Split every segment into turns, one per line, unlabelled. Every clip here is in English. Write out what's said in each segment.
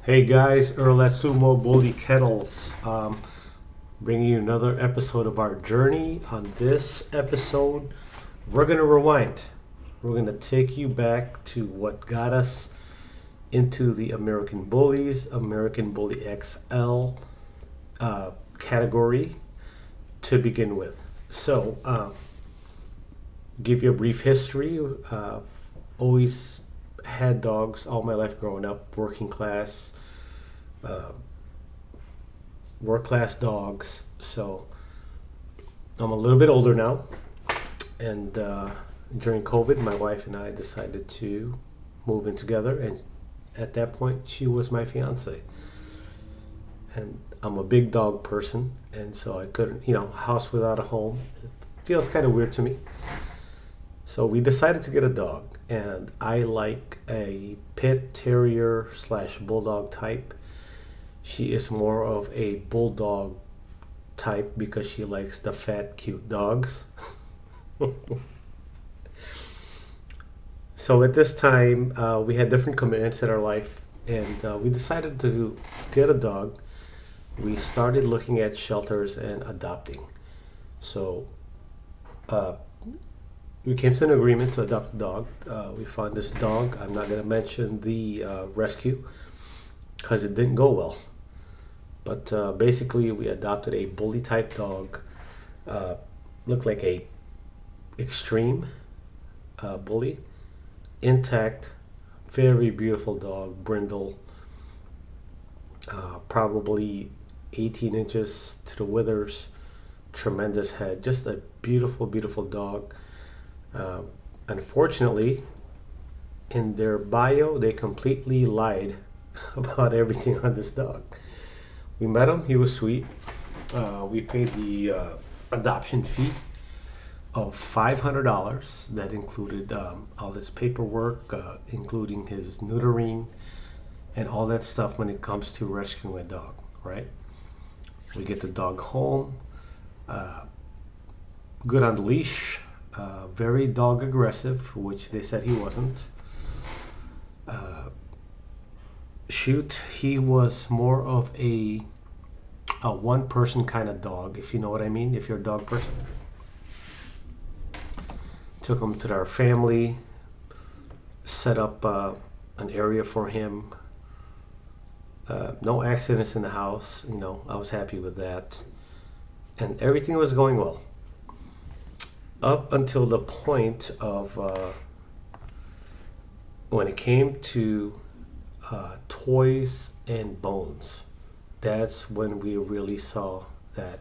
Hey guys, Earl at Sumo Bully Kennels. Bringing you another episode of our journey. On this episode, we're going to rewind. We're going to take you back to what got us into the American Bullies, americanbullyxl category to begin with. So, give you a brief history. Always had dogs all my life growing up, working class, work class dogs. So I'm a little bit older now, and during COVID, my wife and I decided to move in together, and at that point, she was my fiance. And I'm a big dog person, and so I couldn't, house without a home. It feels kind of weird to me. So we decided to get a dog, and I like a pit terrier slash bulldog type. She is more of a bulldog type because she likes the fat, cute dogs. So at this time, we had different commitments in our life, and we decided to get a dog. We started looking at shelters and adopting. So we came to an agreement to adopt a dog. We found this dog. I'm not going to mention the rescue because it didn't go well. But basically, we adopted a bully type dog. Looked like a extreme bully, intact, very beautiful dog, brindle, probably 18 inches to the withers, tremendous head, just a beautiful, beautiful dog. Unfortunately, in their bio, they completely lied about everything on this dog. We met him, he was sweet. We paid the adoption fee of $500. That included all his paperwork, including his neutering and all that stuff when it comes to rescuing a dog, right? We get the dog home, good on the leash. Very dog aggressive, which they said he wasn't. He was more of a one person kind of dog, if you know what I mean, if you're a dog person. Took him to our family, set up an area for him. No accidents in the house, I was happy with that. And everything was going well. Up until the point of when it came to toys and bones. That's when we really saw that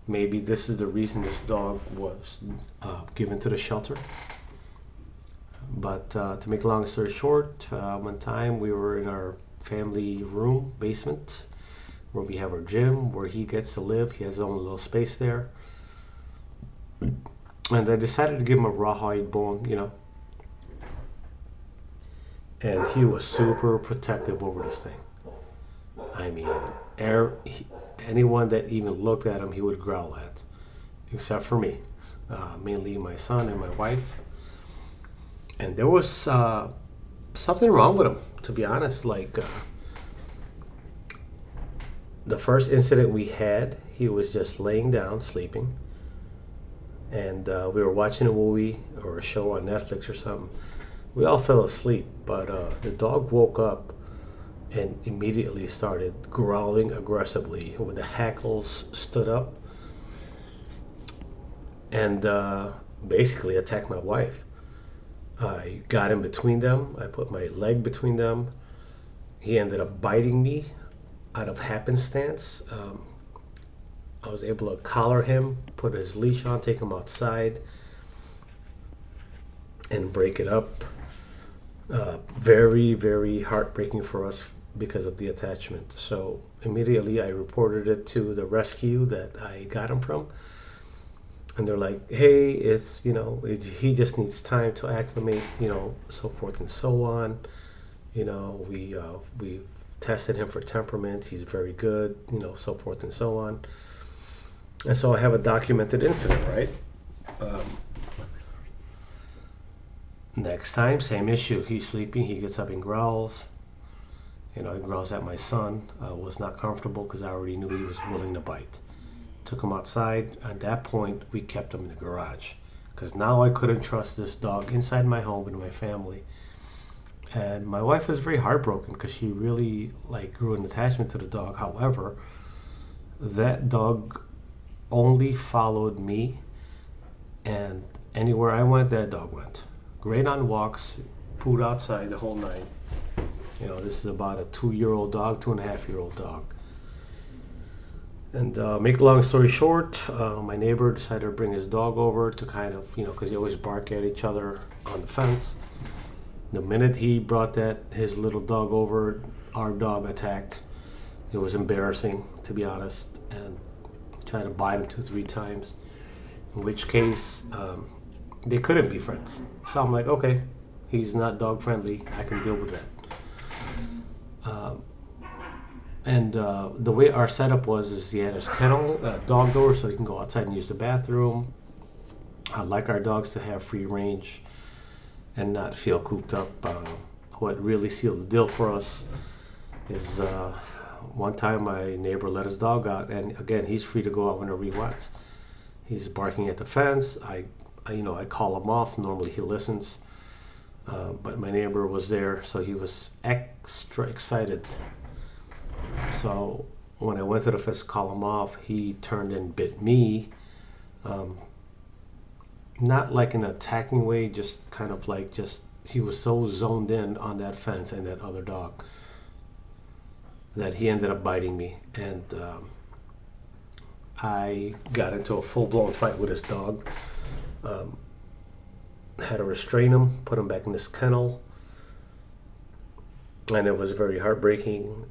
maybe this is the reason this dog was given to the shelter. But to make a long story short, one time we were in our family room, basement, where we have our gym, where he gets to live. He has his own little space there. And I decided to give him a rawhide bone, and he was super protective over this thing. I mean, anyone that even looked at him, he would growl at, except for me, mainly my son and my wife. And there was something wrong with him, to be honest. Like the first incident we had, he was just laying down, sleeping. And we were watching a movie or a show on Netflix or something. We all fell asleep, but the dog woke up and immediately started growling aggressively when the hackles stood up and basically attacked my wife. I got in between them. I put my leg between them. He ended up biting me out of happenstance. I was able to collar him, put his leash on, take him outside, and break it up. Very, very heartbreaking for us because of the attachment. So immediately I reported it to the rescue that I got him from. And they're like, hey, he just needs time to acclimate, so forth and so on. We tested him for temperament. He's very good, so forth and so on. And so I have a documented incident, right? Next time, same issue. He's sleeping. He gets up and growls. He growls at my son. Was not comfortable because I already knew he was willing to bite. Took him outside. At that point, we kept him in the garage because now I couldn't trust this dog inside my home and my family. And my wife was very heartbroken because she really grew an attachment to the dog. However, that dog only followed me, and anywhere I went, that dog went. Great on walks, pooed outside the whole night. This is about a 2-year-old dog, 2.5-year-old dog. And make a long story short, my neighbor decided to bring his dog over to kind of, because they always bark at each other on the fence. The minute he brought his little dog over, our dog attacked. It was embarrassing, to be honest, and tried to bite him 2-3 times, in which case they couldn't be friends. So I'm like, okay, he's not dog friendly. I can deal with that. And the way our setup is he had his kennel, dog door, so he can go outside and use the bathroom. I like our dogs to have free range and not feel cooped up. What really sealed the deal for us is one time my neighbor let his dog out, and again, he's free to go out whenever he wants. He's barking at the fence. I call him off. Normally he listens, but my neighbor was there, so he was extra excited. So when I went to the fence to call him off, he turned and bit me. Not like in an attacking way, just kind of he was so zoned in on that fence and that other dog that he ended up biting me. And I got into a full-blown fight with his dog. Had to restrain him, put him back in this kennel. And it was very heartbreaking.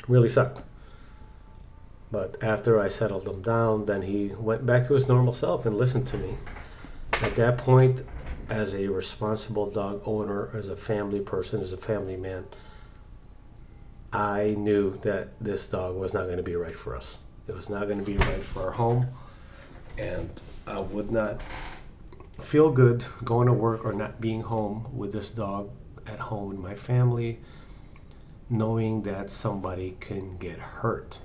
Really sucked. But after I settled him down, then he went back to his normal self and listened to me. At that point, as a responsible dog owner, as a family person, as a family man, I knew that this dog was not going to be right for us. It was not going to be right for our home. And I would not feel good going to work or not being home with this dog at home with my family, knowing that somebody can get hurt.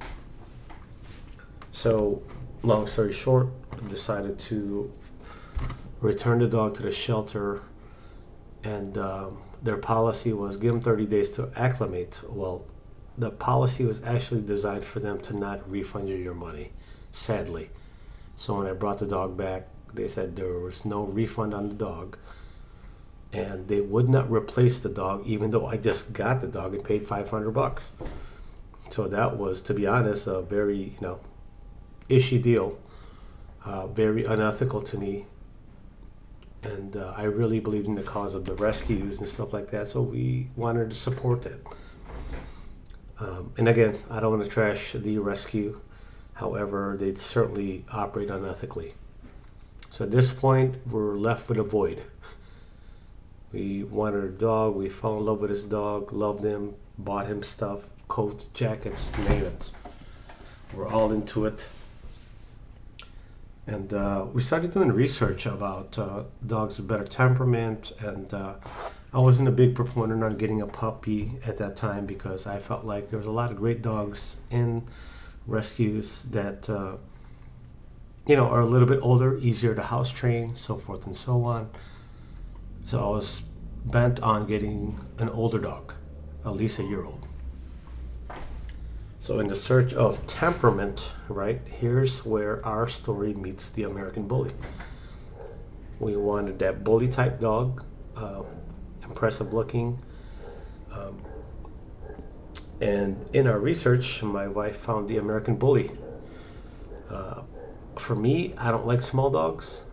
So, long story short, I decided to return the dog to the shelter, and their policy was give them 30 days to acclimate. Well, the policy was actually designed for them to not refund you your money, sadly. So when I brought the dog back, they said there was no refund on the dog, and they would not replace the dog, even though I just got the dog and paid $500. So that was, to be honest, a very, ishy deal, very unethical to me. And I really believed in the cause of the rescues and stuff like that, so we wanted to support that. And again, I don't want to trash the rescue. However, they certainly operate unethically. So at this point, we're left with a void. We wanted a dog. We fell in love with his dog, loved him, bought him stuff, coats, jackets, name it. We're all into it. And we started doing research about dogs with better temperament. And I wasn't a big proponent on getting a puppy at that time because I felt like there was a lot of great dogs in rescues that are a little bit older, easier to house train, so forth and so on. So I was bent on getting an older dog, at least a year old. So in the search of temperament, right, here's where our story meets the American bully. We wanted that bully type dog, impressive looking. And in our research, my wife found the American bully. For me, I don't like small dogs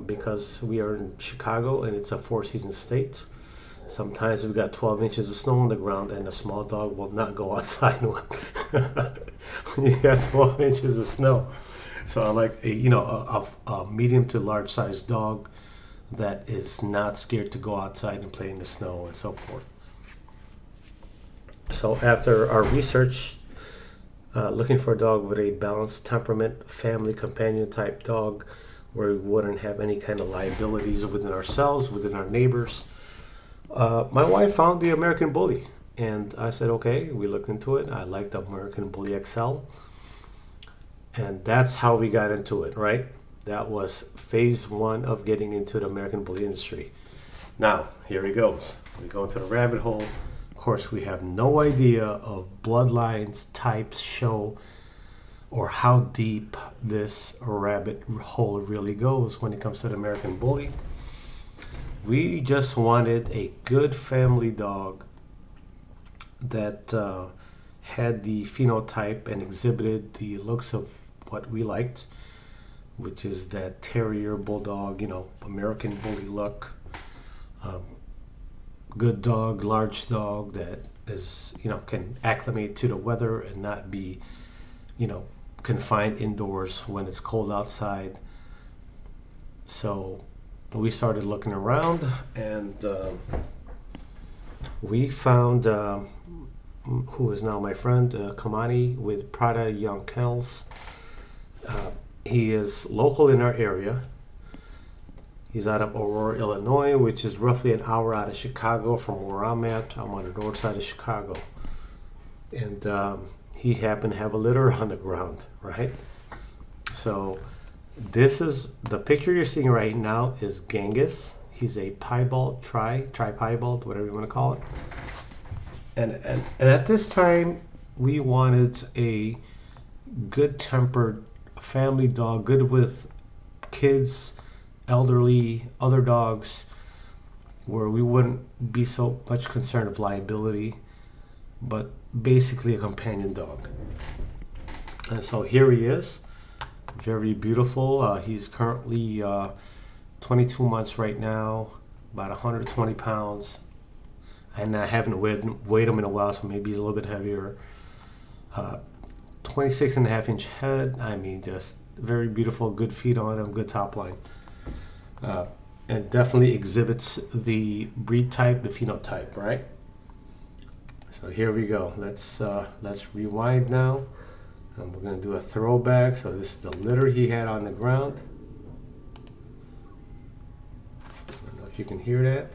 because we are in Chicago and it's a 4-season state. Sometimes we've got 12 inches of snow on the ground and a small dog will not go outside when you got 12 inches of snow. So I like a medium to large sized dog that is not scared to go outside and play in the snow and so forth. So after our research, looking for a dog with a balanced temperament, family companion type dog, where we wouldn't have any kind of liabilities within ourselves, within our neighbors, My wife found the American Bully, and I said, okay. We looked into it. I liked the Americanbullyxl, and that's how we got into it, right? That was phase one of getting into the American Bully industry. Now, here he goes. We go into the rabbit hole. Of course, we have no idea of bloodlines, types, show, or how deep this rabbit hole really goes when it comes to the American Bully. We just wanted a good family dog that had the phenotype and exhibited the looks of what we liked, which is that terrier, bulldog, American Bully look. Good dog, large dog that is, can acclimate to the weather and not be, confined indoors when it's cold outside. So we started looking around, and we found who is now my friend, Kamani with Prada Young Kennels. He is local in our area. He's out of Aurora, Illinois, which is roughly an hour out of Chicago from where I'm at. I'm on the north side of Chicago. And he happened to have a litter on the ground, right? So this is the picture you're seeing right now is Genghis. He's a piebald, tri-piebald, whatever you want to call it. And at this time, we wanted a good-tempered family dog, good with kids, elderly, other dogs, where we wouldn't be so much concerned of liability, but basically a companion dog. And so here he is, very beautiful. He's currently 22 months right now, about 120 pounds. And I haven't weighed him in a while, so maybe he's a little bit heavier. 26 and a half inch head. I mean, just very beautiful, good feet on him, good top line. And definitely exhibits the breed type, the phenotype, right? So here we go. Let's rewind now. And we're gonna do a throwback. So this is the litter he had on the ground. I don't know if you can hear that.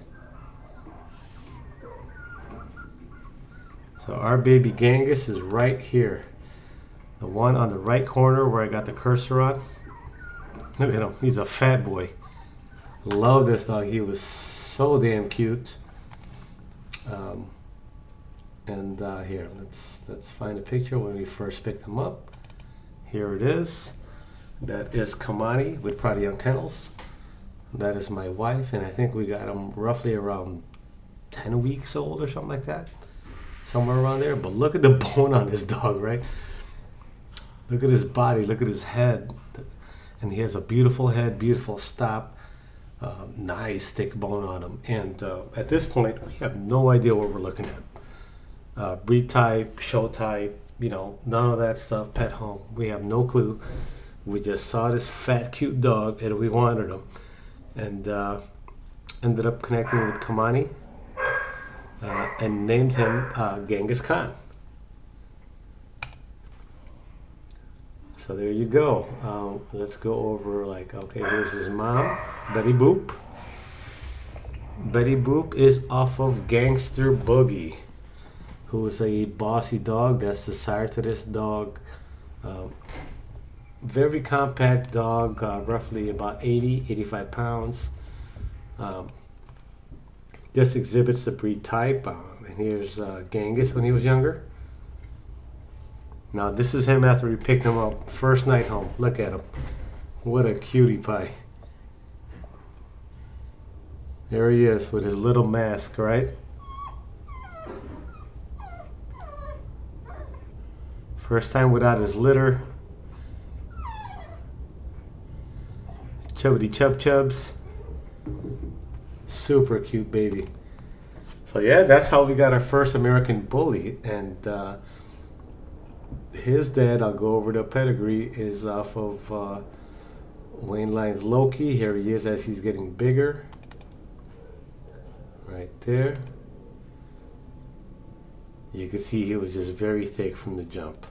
So our baby Genghis is right here. The one on the right corner where I got the cursor on. Look at him, he's a fat boy. Love this dog, he was so damn cute. Here, let's find a picture when we first picked him up. Here it is. That is Kamani with Prada Young Kennels. That is my wife, and I think we got him roughly around 10 weeks old or something like that. Somewhere around there. But look at the bone on this dog, right? Look at his body, look at his head. And he has a beautiful head, beautiful stop. Nice thick bone on him. And at this point, we have no idea what we're looking at. Breed type, show type, none of that stuff, pet home. We have no clue. We just saw this fat, cute dog, and we wanted him. And ended up connecting with Kamani and named him Genghis Khan. So there you go. Let's go over okay, here's his mom, Betty Boop. Betty Boop is off of Gangster Boogie, who is a bossy dog. That's the sire to this dog. Very compact dog, roughly about 85 pounds. Just exhibits the breed type. And here's Genghis when he was younger. Now this is him after we picked him up. First night home. Look at him. What a cutie pie. There he is with his little mask, right? First time without his litter. Chubbity chubs. Super cute baby. So yeah, that's how we got our first American Bully. And his dad, I'll go over the pedigree, is off of Wayne Lyons Loki. Here he is as he's getting bigger. Right there. You can see he was just very thick from the jump.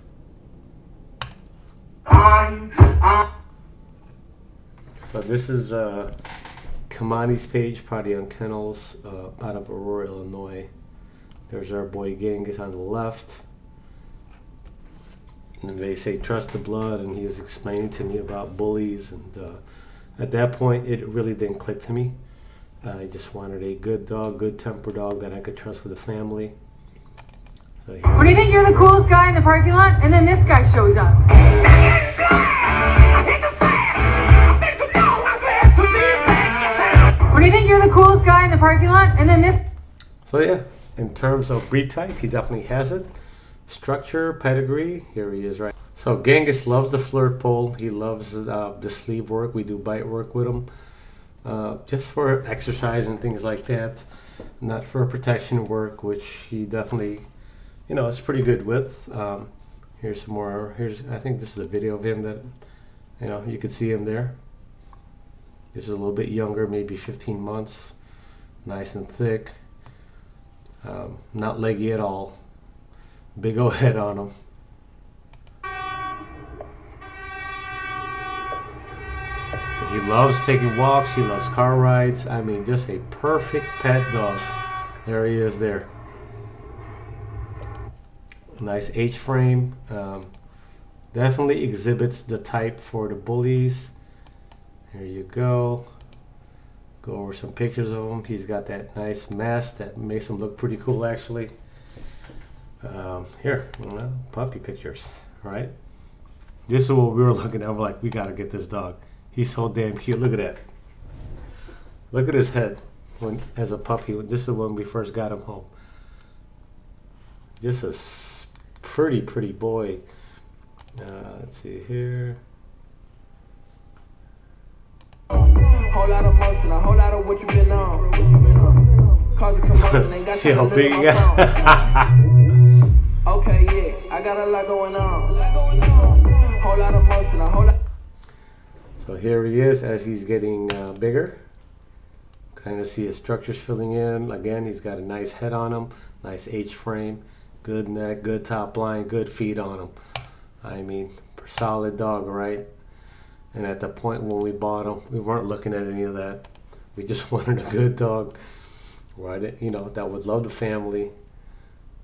So this is Kamani's page, Prada on Kennels, out of Aurora, Illinois. There's our boy Genghis on the left. And they say trust the blood, and he was explaining to me about bullies, and at that point it really didn't click to me. I just wanted a good dog, good temper dog that I could trust with the family. So
when you think you're the coolest guy in the parking lot, and then this guy shows up. When you think you're the coolest guy in the parking lot, and then this.
So yeah, in terms of breed type, he definitely has it. Structure, pedigree, here he is, right? So Genghis loves the flirt pole. He loves the sleeve work. We do bite work with him, just for exercise and things like that, not for protection work, which he definitely, you know, is pretty good with. Here's some more. I think this is a video of him that, you know, you could see him there. This is a little bit younger, maybe 15 months, nice and thick, not leggy at all. Big old head on him. He loves taking walks. He loves car rides. I mean, just a perfect pet dog. There he is there. Nice H-frame. Definitely exhibits the type for the bullies. Here you go. Go over some pictures of him. He's got that nice mask that makes him look pretty cool, actually. Here, puppy pictures, right? This is what we were looking at. We're like, we gotta get this dog. He's so damn cute. Look at that. Look at his head when as a puppy. This is when we first got him home. Just a pretty boy. Let's see here.
Whole lot of motion, a whole lot of what you been on. Cause a commotion, ain't got
see how big he got?
Okay, yeah, I got a lot going on. Whole lot of motion, a whole lot.
So here he is as he's getting bigger. Kind of see his structures filling in. Again, he's got a nice head on him, nice H-frame, good neck, good top line, good feet on him. I mean, solid dog, right? And at the point when we bought him, we weren't looking at any of that. We just wanted a good dog, right? You know, that would love the family.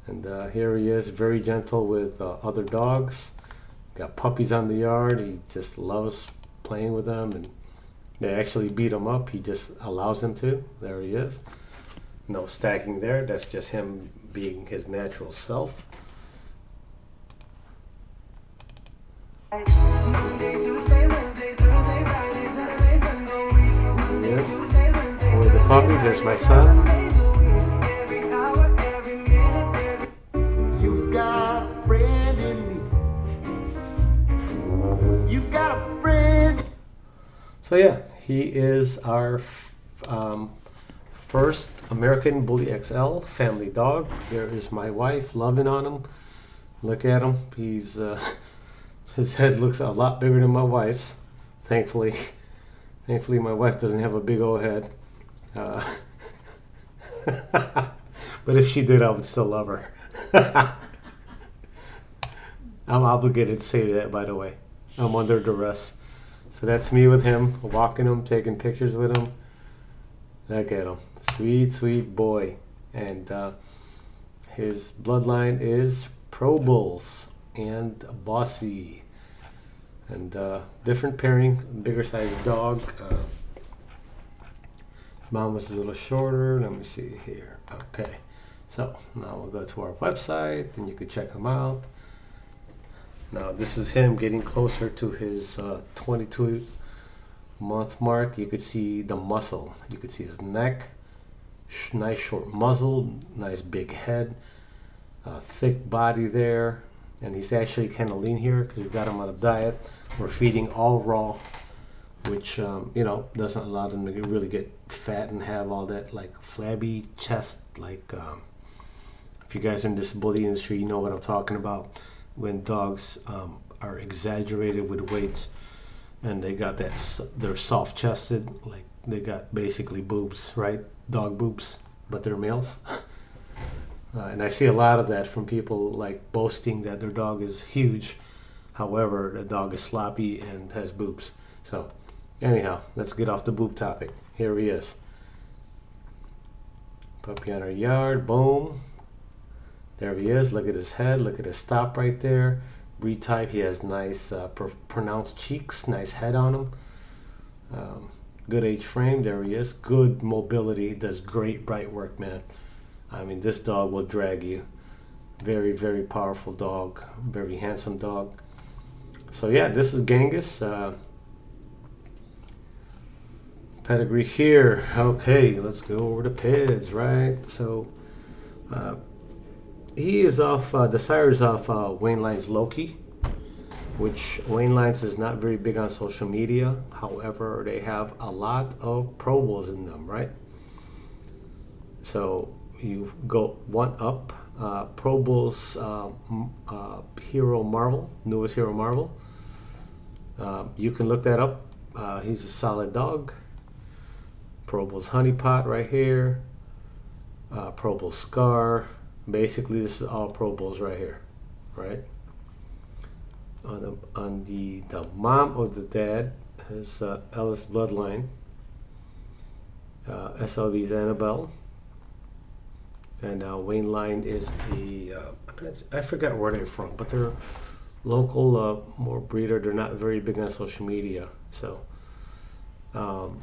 And here he is, very gentle with other dogs. Got puppies on the yard. He just loves playing with them, and they actually beat him up. He just allows them to. There he is. No stacking there. That's just him being his natural self. There he is. With the puppies, there's my son. So yeah, he is our first American Bully XL family dog. There is my wife loving on him. Look at him. He's his head looks a lot bigger than my wife's. Thankfully my wife doesn't have a big old head. But if she did, I would still love her. I'm obligated to say that, by the way. I'm under duress. So that's me with him, walking him, taking pictures with him. Look at him. Sweet boy. And his bloodline is Pro Bulls and Bossy. And different pairing, bigger sized dog. Mom was a little shorter. Let me see here. Okay. So now we'll go to our website and you can check him out. Now this is him getting closer to his 22-month mark. You could see the muscle. You could see his neck, nice short muzzle, nice big head, thick body there. And he's actually kind of lean here because we've got him on a diet. We're feeding all raw, which you know, doesn't allow them to really get fat and have all that like flabby chest. Like if you guys are in this bully industry, you know what I'm talking about. When dogs are exaggerated with weight and they got that, they're soft chested, like they got basically boobs, right? Dog boobs, but they're males. And I see a lot of that from people like boasting that their dog is huge. However, the dog is sloppy and has boobs. So anyhow, let's get off the boob topic. Here he is. Puppy on our yard. Boom. There he is. Look at his head. Look at his stop right there. Breed type. He has nice pronounced cheeks. Nice head on him. Good age frame. There he is. Good mobility. Does great bright work, man. I mean, this dog will drag you. Very, very powerful dog. Very handsome dog. So yeah, this is Genghis. Pedigree here. Okay, let's go over to Pids, right? So he is off, the sire is off Wayne Lyons Loki, which Wayne Lyons is not very big on social media. However, they have a lot of Pro Bowls in them, right? So you go one up. Pro Bowls Hero Marvel, newest Hero Marvel. You can look that up. He's a solid dog. Pro Bowls Honeypot right here. Pro Bowl Scar. Basically, this is all Pro Bowls right here, right? On the mom of the dad is Ellis Bloodline. SLV's Annabelle. And Wayne Lyon is I forgot where they're from, but they're local, more breeder. They're not very big on social media. So on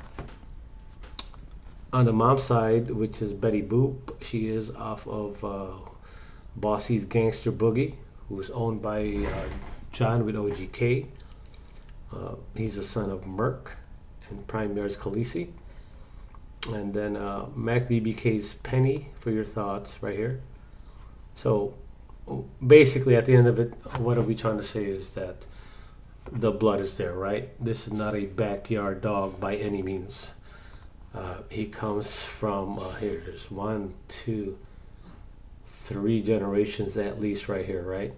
the mom's side, which is Betty Boop, she is off of Bossy's Gangster Boogie, who's owned by John with OGK. He's the son of Merc and Prime Yards Khaleesi. And then Mac DBK's Penny for your thoughts right here. So basically, at the end of it, what are we trying to say is that the blood is there, right? This is not a backyard dog by any means. He comes from here. There's 1, 2, 3 generations at least right here, right?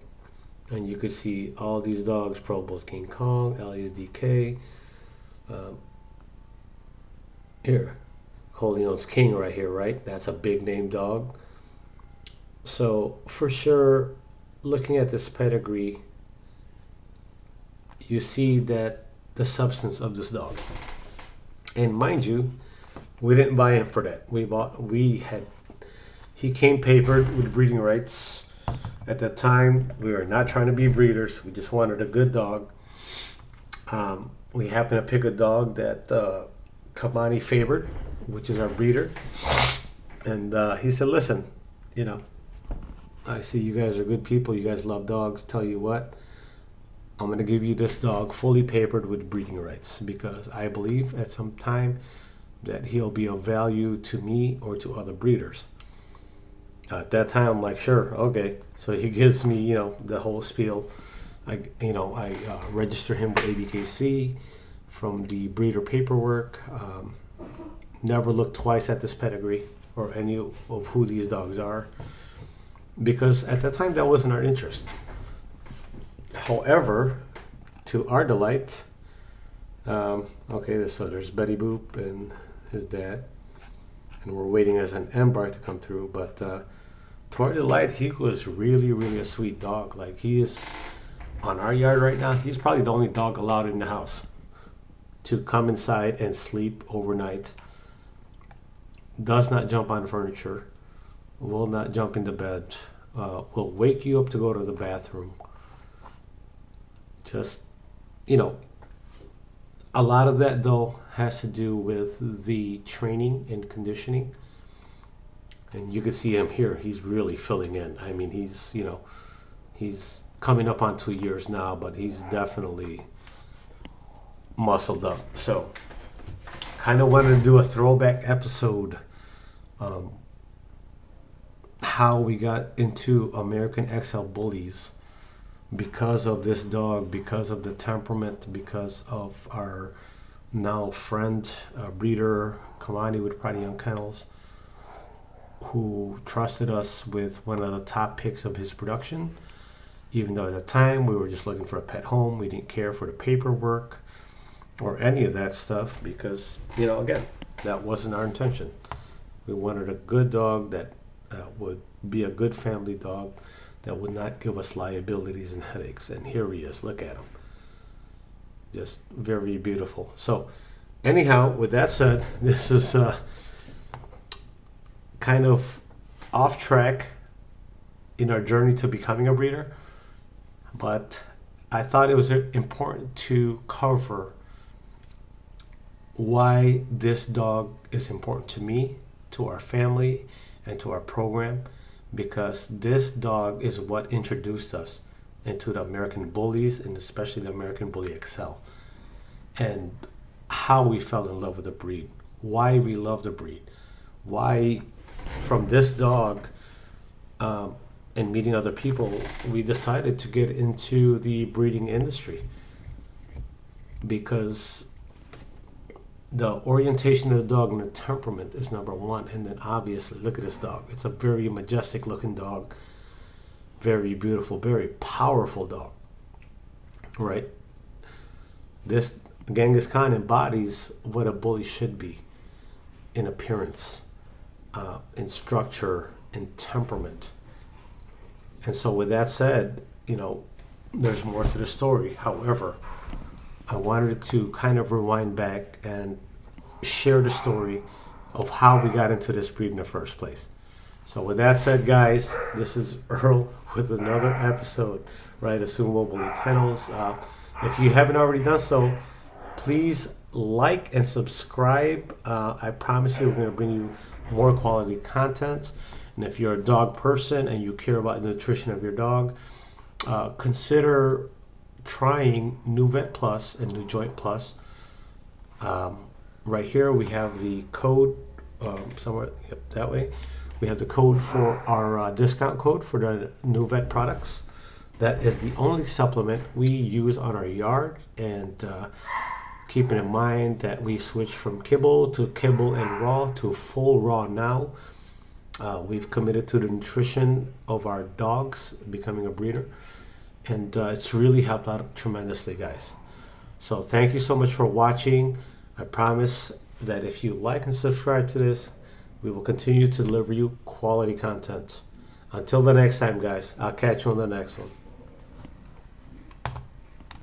And you could see all these dogs: Pro Bowls King Kong, LASDK. Here, Corleone's King right here, right? That's a big name dog. So for sure, looking at this pedigree, you see that the substance of this dog. And mind you, we didn't buy him for that. He came papered with breeding rights. At that time, we were not trying to be breeders. We just wanted a good dog. We happened to pick a dog that Kamani favored, which is our breeder. And he said, listen, I see you guys are good people. You guys love dogs. Tell you what, I'm going to give you this dog fully papered with breeding rights, because I believe at some time that he'll be of value to me or to other breeders. At that time, I'm like, sure, okay. So he gives me, the whole spiel. I register him with ABKC from the breeder paperwork. Never looked twice at this pedigree or any of who these dogs are, because at that time that wasn't our interest. However, to our delight, so there's Betty Boop and his dad, and we're waiting as an embark to come through. But to our delight, he was really, really a sweet dog. Like, he is on our yard right now. He's probably the only dog allowed in the house to come inside and sleep overnight. Does not jump on furniture, will not jump into bed, will wake you up to go to the bathroom. Just, a lot of that though has to do with the training and conditioning. And you can see him here, he's really filling in. I mean, he's coming up on 2 years now, but he's definitely muscled up. So kind of wanted to do a throwback episode, how we got into Americanbullyxl bullies, because of this dog, because of the temperament, because of our now friend, breeder Kamani with Prada Young Kennels, who trusted us with one of the top picks of his production, even though at the time we were just looking for a pet home. We didn't care for the paperwork or any of that stuff, because again, that wasn't our intention. We wanted a good dog that would be a good family dog, that would not give us liabilities and headaches. And here he is. Look at him. Just very beautiful. So anyhow, with that said, this is kind of off track in our journey to becoming a breeder, but I thought it was important to cover why this dog is important to me, to our family, and to our program, because this dog is what introduced us into the American bullies, and especially the American Bully XL, and how we fell in love with the breed, why we love the breed, why from this dog and meeting other people, we decided to get into the breeding industry, because the orientation of the dog and the temperament is number one. And then obviously, look at this dog. It's a very majestic looking dog, very beautiful, very powerful dog, right? This Genghis Khan embodies what a bully should be in appearance, in structure, in temperament. And so with that said, there's more to the story. However, I wanted to kind of rewind back and share the story of how we got into this breed in the first place. So with that said, guys, this is Earl with another episode, right, of Sumo Bully Kennels. If you haven't already done so, please like and subscribe. I promise you we're going to bring you more quality content. And if you're a dog person and you care about the nutrition of your dog, consider trying NuVet Plus and NuJoint Plus. Right here we have the code somewhere, yep, that way. We have the code for our discount code for the NuVet products. That is the only supplement we use on our yard, and keeping in mind that we switched from kibble and raw to full raw now. We've committed to the nutrition of our dogs, becoming a breeder, and it's really helped out tremendously, guys. So thank you so much for watching. I promise that if you like and subscribe to this, we will continue to deliver you quality content. Until the next time, guys, I'll catch you on the next one.